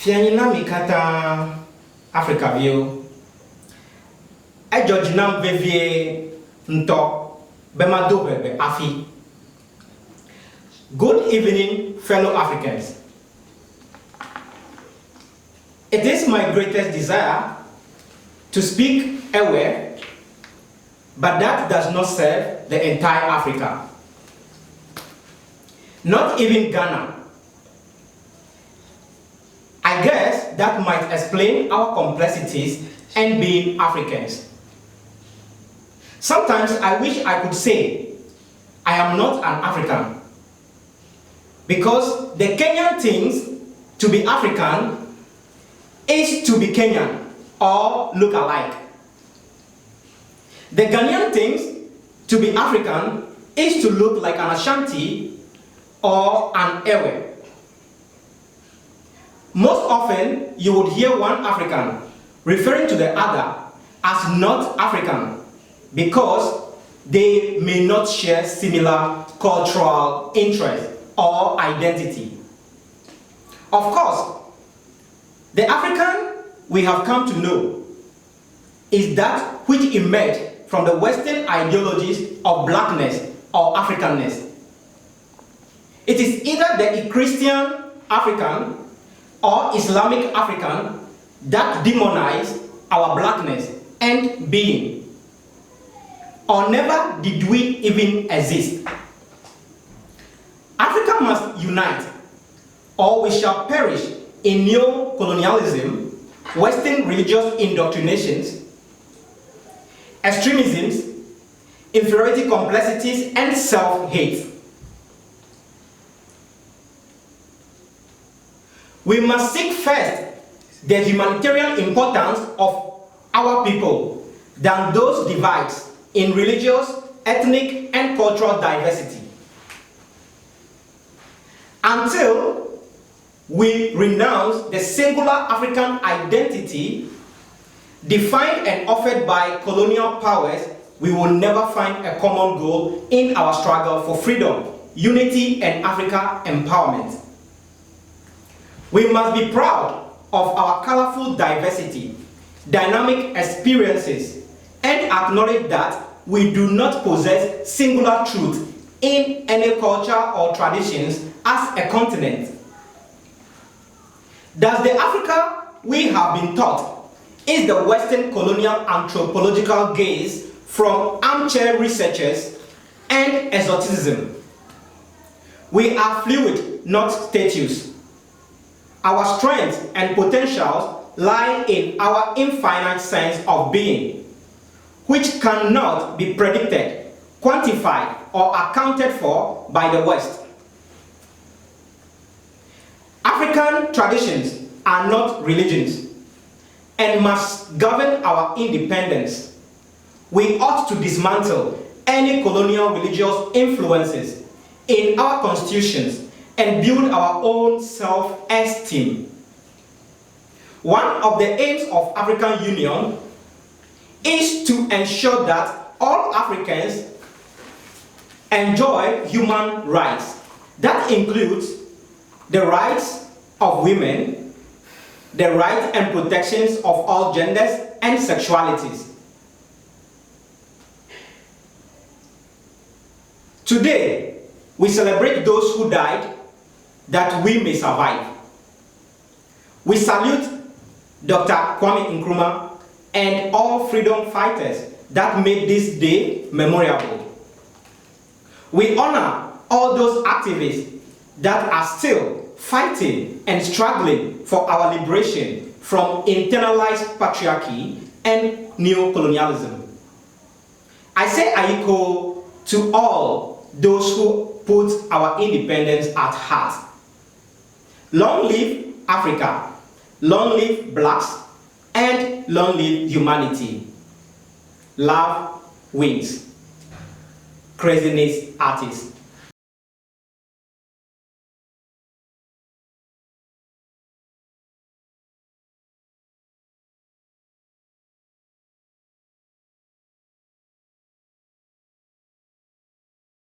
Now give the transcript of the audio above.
Fianina mikata Africa view. E George nam vevie nto bemado bebe afi. Good evening, fellow Africans. It is my greatest desire to speak a word, but that does not serve the entire Africa. Not even Ghana. I guess that might explain our complexities and being Africans. Sometimes I wish I could say I am not an African, because the Kenyan things to be African is to be Kenyan or look alike. The Ghanaian things to be African is to look like an Ashanti or an Ewe. Most often, you would hear one African referring to the other as not African because they may not share similar cultural interests or identity. Of course, the African we have come to know is that which emerged from the Western ideologies of blackness or Africanness. It is either the Christian African or Islamic African that demonize our blackness and being, or never did we even exist. Africa must unite, or we shall perish in neo-colonialism, Western religious indoctrinations, extremisms, inferiority complexities, and self-hate. We must seek first the humanitarian importance of our people than those divides in religious, ethnic, and cultural diversity. Until we renounce the singular African identity defined and offered by colonial powers, we will never find a common goal in our struggle for freedom, unity, and Africa empowerment. We must be proud of our colorful diversity, dynamic experiences, and acknowledge that we do not possess singular truth in any culture or traditions as a continent. Thus, the Africa we have been taught is the Western colonial anthropological gaze from armchair researchers and exoticism. We are fluid, not statues. Our strengths and potentials lie in our infinite sense of being, which cannot be predicted, quantified, or accounted for by the West. African traditions are not religions and must govern our independence. We ought to dismantle any colonial religious influences in our constitutions and build our own self-esteem. One of the aims of African Union is to ensure that all Africans enjoy human rights. That includes the rights of women, the rights and protections of all genders and sexualities. Today, we celebrate those who died that we may survive. We salute Dr. Kwame Nkrumah and all freedom fighters that made this day memorable. We honor all those activists that are still fighting and struggling for our liberation from internalized patriarchy and neo-colonialism. I say Aiko to all those who put our independence at heart. Long live Africa, long live blacks, and long live humanity. Love wins. CrazinisT artist.